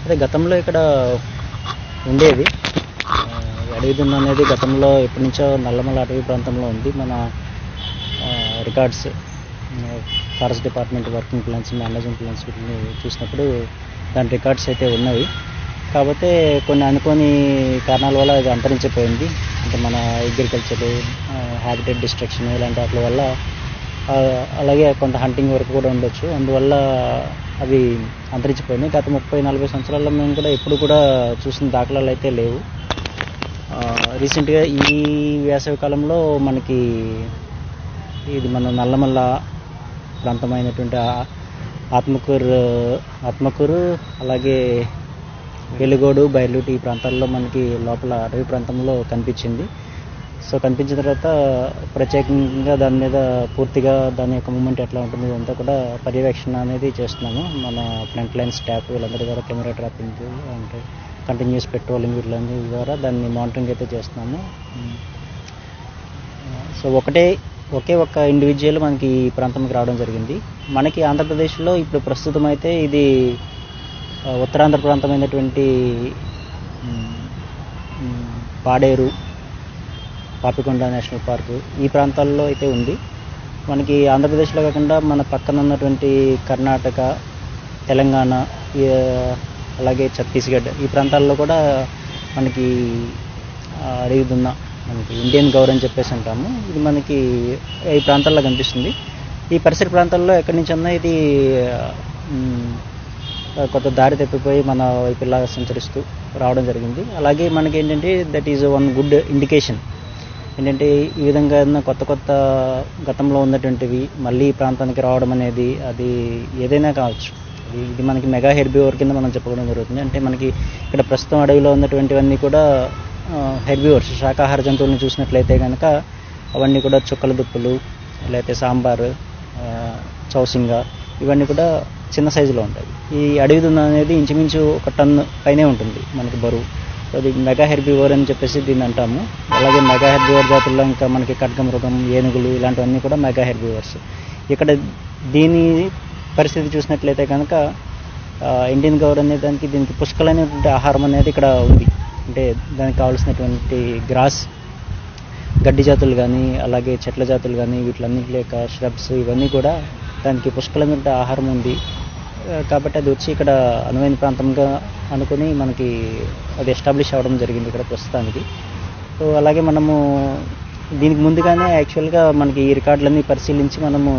అదే గతంలో ఇక్కడ ఉండేది. అడవి దున్న అనేది గతంలో ఎప్పటి నుంచో నల్లమల అటవీ ప్రాంతంలో ఉంది. మన records, forest department working plans, management plans వీటిని చూసినప్పుడు దాని రికార్డ్స్ అయితే ఉన్నాయి. కాకపోతే కొన్ని అనుకోని కారణాల వల్ల అది అంతరించిపోయింది. అంటే మన అగ్రికల్చర్, హ్యాబిటేట్ డిస్ట్రక్షన్ ఇలాంటి వాటి వల్ల, అలాగే కొంత హంటింగ్ వరకు కూడా ఉండొచ్చు, అందువల్ల అవి అంతరించిపోయినాయి. గత 30-40 సంవత్సరాల్లో మేము కూడా ఎప్పుడు కూడా చూసిన దాఖలాలు అయితే లేవు. రీసెంట్గా ఈ వేసవి కాలంలో మనకి ఇది మన నల్లమల్ల ప్రాంతమైనటువంటి ఆత్మకూరు అలాగే వెలుగోడు, బయలుటి ఈ ప్రాంతాల్లో మనకి లోపల అడవి ప్రాంతంలో కనిపించింది. సో కనిపించిన తర్వాత ప్రత్యేకంగా దాని మీద పూర్తిగా దాని యొక్క మూమెంట్ ఎట్లా ఉంటుంది ఇదంతా కూడా పర్యవేక్షణ అనేది చేస్తున్నాము. మన ఫ్రంట్ లైన్ స్టాఫ్ వీళ్ళందరి ద్వారా కెమెరా ట్రాపింగ్ అంటే కంటిన్యూస్ పెట్రోలింగ్ వీళ్ళందరి ద్వారా దాన్ని మానిటరింగ్ అయితే చేస్తున్నాము. సో ఒకే ఒక్క ఇండివిజువల్ మనకి ఈ ప్రాంతంకి రావడం జరిగింది. మనకి ఆంధ్రప్రదేశ్లో ఇప్పుడు ప్రస్తుతం అయితే ఇది ఉత్తరాంధ్ర ప్రాంతమైనటువంటి పాడేరు, పాపికొండ నేషనల్ పార్కు ఈ ప్రాంతాల్లో అయితే ఉంది. మనకి ఆంధ్రప్రదేశ్లో కాకుండా మన పక్కన ఉన్నటువంటి కర్ణాటక, తెలంగాణ, అలాగే ఛత్తీస్గఢ్ ఈ ప్రాంతాల్లో కూడా మనకి అడవి దున్న, మనకి ఇండియన్ గౌర్ అని చెప్పేసి అంటాము. ఇది మనకి ఈ ప్రాంతాల్లో కనిపిస్తుంది. ఈ పరిసర ప్రాంతాల్లో ఎక్కడి నుంచి అన్నా ఇది కొంత దారి తప్పిపోయి మన వైపులా సంచరిస్తూ రావడం జరిగింది. అలాగే మనకి ఏంటంటే that is one good indication. ఏంటంటే ఈ విధంగా కొత్త గతంలో ఉన్నటువంటివి మళ్ళీ ఈ ప్రాంతానికి రావడం అనేది అది ఏదైనా కావచ్చు. ఇది మనకి మెగా హెర్బివోర్ కింద మనం చెప్పుకోవడం జరుగుతుంది. అంటే మనకి ఇక్కడ ప్రస్తుతం అడవిలో ఉన్నటువంటివన్నీ కూడా హెర్బివోర్స్, శాకాహార జంతువులను చూసినట్లయితే కనుక అవన్నీ కూడా చుక్కల దుప్పులు, లేకపోతే సాంబారు, చౌసింగ ఇవన్నీ కూడా చిన్న సైజులో ఉంటాయి. ఈ అడవి దున్న అనేది ఇంచుమించు 1 టన్ను పైనే ఉంటుంది మనకి బరువు. అది మెగా హెర్బివోర్ అని చెప్పేసి దీన్ని అంటాము. అలాగే మెగా హెర్బివోర్ జాతుల్లో ఇంకా మనకి ఖడ్గమృగం, ఏనుగులు ఇలాంటివన్నీ కూడా మెగా హెర్బివోర్స్. ఇక్కడ దీని పరిస్థితి చూసినట్లయితే కనుక ఇండియన్ గౌర్ అనే దీనికి పుష్కలైనటువంటి ఆహారం అనేది ఇక్కడ ఉంది. అంటే దానికి కావాల్సినటువంటి గ్రాస్, గడ్డి జాతులు కానీ అలాగే చెట్ల జాతులు కానీ వీటిలన్నింటి యొక్క ష్రబ్స్ ఇవన్నీ కూడా దానికి పుష్కలమైన ఆహారం ఉంది. కాబట్టి అది వచ్చి ఇక్కడ అనువైన ప్రాంతంగా అనుకుని మనకి అది ఎస్టాబ్లిష్ అవ్వడం జరిగింది ఇక్కడ ప్రస్తుతానికి. సో అలాగే మనము దీనికి ముందుగానే యాక్చువల్గా మనకి ఈ రికార్డులన్నీ పరిశీలించి మనము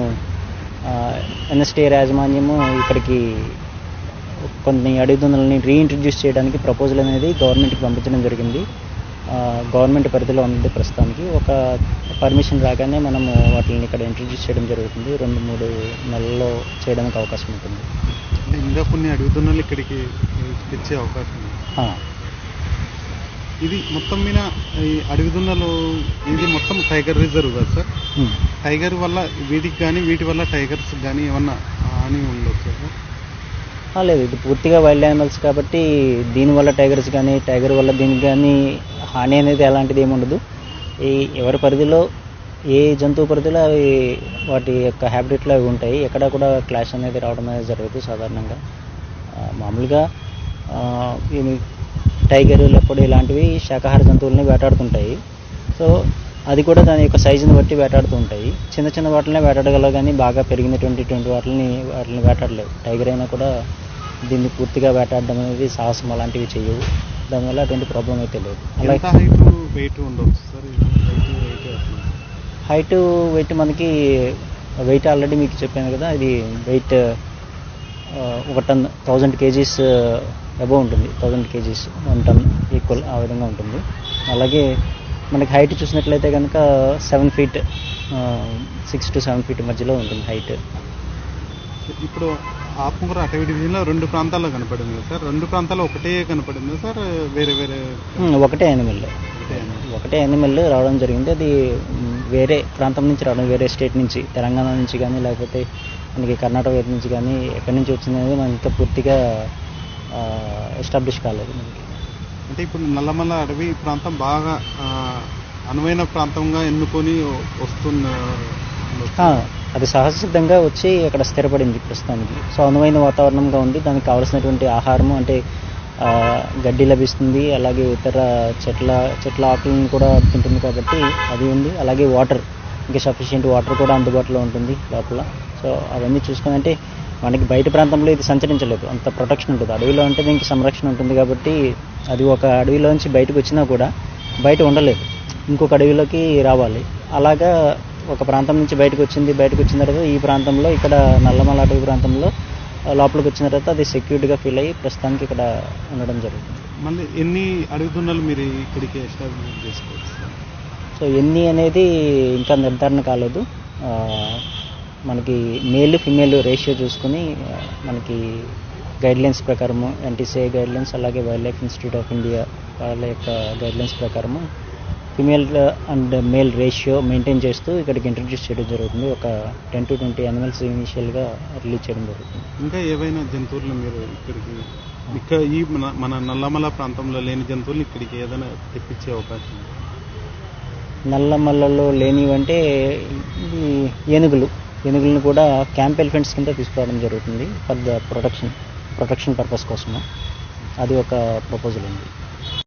ఎన్ఎస్టీ యాజమాన్యము ఇక్కడికి కొన్ని అడవి దున్నలని రీఇంట్రడ్యూస్ చేయడానికి ప్రపోజల్ అనేది గవర్నమెంట్కి పంపించడం జరిగింది. గవర్నమెంట్ పరిధిలో ఉంది ప్రస్తుతానికి. ఒక పర్మిషన్ రాగానే మనము వాటిని ఇక్కడ ఇంట్రడ్యూస్ చేయడం జరుగుతుంది. 2-3 నెలల్లో చేయడానికి అవకాశం ఉంటుంది. ఇంకా కొన్ని అడవి దున్నలు ఇక్కడికి తెచ్చే అవకాశం ఉంది. ఇది మొత్తం మీద ఈ అడవి దున్నలు ఇది మొత్తం టైగర్ రిజర్వ్ కదా సార్? టైగర్ వల్ల వీటికి కానీ వీటి వల్ల టైగర్స్ కానీ ఏమన్నా హాని ఉండొచ్చు సార్? లేదు, ఇది పూర్తిగా వైల్డ్ యానిమల్స్ కాబట్టి దీనివల్ల టైగర్స్ కానీ టైగర్ వల్ల దీనికి కానీ హాని అనేది అలాంటిది ఏమి ఉండదు. ఎవరి పరిధిలో ఏ జంతువు పరిధిలో అవి వాటి యొక్క హ్యాబిటేట్లో అవి ఉంటాయి. ఎక్కడ కూడా క్లాష్ అనేది రావడం అనేది జరగదు సాధారణంగా. మామూలుగా టైగర్, లెపర్డ్ ఇలాంటివి శాకాహార జంతువులని వేటాడుతుంటాయి. సో అది కూడా దాని యొక్క సైజుని బట్టి వేటాడుతూ ఉంటాయి. చిన్న వాటిని వేటాడగలవు కానీ బాగా పెరిగినటువంటి వాటిని వేటాడలేవు. టైగర్ అయినా కూడా దీన్ని పూర్తిగా వేటాడడం అనేది సాహసం అలాంటివి చేయవు. దానివల్ల అటువంటి ప్రాబ్లం అయితే లేదు. అలాగే హైట్ వెయిట్ మనకి వెయిట్ ఆల్రెడీ మీకు చెప్పాను కదా, ఇది వెయిట్ 1 టన్ 1000 kgs అబవ్ ఉంటుంది. 1000 kgs 1 టన్ ఈక్వల్ ఆ విధంగా ఉంటుంది. అలాగే మనకి హైట్ చూసినట్లయితే కనుక 7 feet 6 to 7 feet మధ్యలో ఉంటుంది హైట్. ఇప్పుడు ఆత్మకూరు అటవీ డివిజన్లో 2 ప్రాంతాల్లో కనపడింది కదా సార్? 2 ప్రాంతాల్లో ఒకటే కనపడింది సార్? వేరే ఒకటే యానిమల్ రావడం జరిగింది. అది వేరే ప్రాంతం నుంచి రావడం, వేరే స్టేట్ నుంచి, తెలంగాణ నుంచి కానీ లేకపోతే మనకి కర్ణాటక వైపు నుంచి కానీ ఎక్కడి నుంచి వచ్చింది అనేది మనకి ఇంకా పూర్తిగా ఎస్టాబ్లిష్ కాలేదు మనకి. అంటే ఇప్పుడు నల్లమల్ల అడవి ప్రాంతం బాగా అనువైన ప్రాంతంగా ఎన్నుకొని వస్తున్న అది సహజసిద్ధంగా వచ్చి అక్కడ స్థిరపడింది ప్రస్తుతానికి. సో అనువైన వాతావరణంగా ఉంది. దానికి కావాల్సినటువంటి ఆహారము అంటే గడ్డి లభిస్తుంది, అలాగే ఇతర చెట్ల ఆకులను కూడా తింటుంది కాబట్టి అది ఉంది. అలాగే వాటర్, ఇంకా సఫిషియెంట్ వాటర్ కూడా అందుబాటులో ఉంటుంది లోపల. సో అవన్నీ చూసుకుని అంటే మనకి బయట ప్రాంతంలో ఇది సంచరించలేదు, అంత ప్రొటెక్షన్ ఉంటుంది. అడవిలో అంటే దీనికి సంరక్షణ ఉంటుంది కాబట్టి అది ఒక అడవిలోంచి బయటకు వచ్చినా కూడా బయట ఉండలేదు, ఇంకొక అడవిలోకి రావాలి. అలాగా ఒక ప్రాంతం నుంచి బయటకు వచ్చిన తర్వాత ఈ ప్రాంతంలో ఇక్కడ నల్లమల అటవీ ప్రాంతంలో లోపలికి వచ్చిన తర్వాత అది సెక్యూర్డ్గా ఫీల్ అయ్యి ప్రస్తుతానికి ఇక్కడ ఉండడం జరుగుతుంది. మళ్ళీ ఎన్ని అడవి దున్నలు మీరు ఇక్కడికి ఎస్టాబ్లిష్ చేసుకోవచ్చు? సో ఎన్ని అనేది ఇంకా నిర్ధారణ కాలేదు. మనకి మేల్ ఫిమేల్ రేషియో చూసుకుని మనకి గైడ్లైన్స్ ప్రకారము, ఎన్టీసీఐ గైడ్లైన్స్ అలాగే wild life institute of India వాళ్ళ యొక్క గైడ్లైన్స్ ప్రకారము female and male ratio maintain చేస్తూ ఇక్కడికి ఇంట్రడ్యూస్ చేయడం జరుగుతుంది. ఒక 10 to 20 యానిమల్స్ ఇనిషియల్గా రిలీజ్ చేయడం జరుగుతుంది. ఇంకా ఏవైనా జంతువులను మీరు ఇక్కడ ఈ మన నల్లమల ప్రాంతంలో లేని జంతువులు ఇక్కడికి ఏదైనా తెప్పించే అవకాశం ఉంది? నల్లమల్లలో లేనివంటే ఈ ఏనుగులను కూడా క్యాంప్ ఎలిఫెంట్స్ కింద తీసుకురావడం జరుగుతుంది ఫర్ ద ప్రొటెక్షన్ పర్పస్ కోసము. అది ఒక ప్రపోజల్ ఉంది.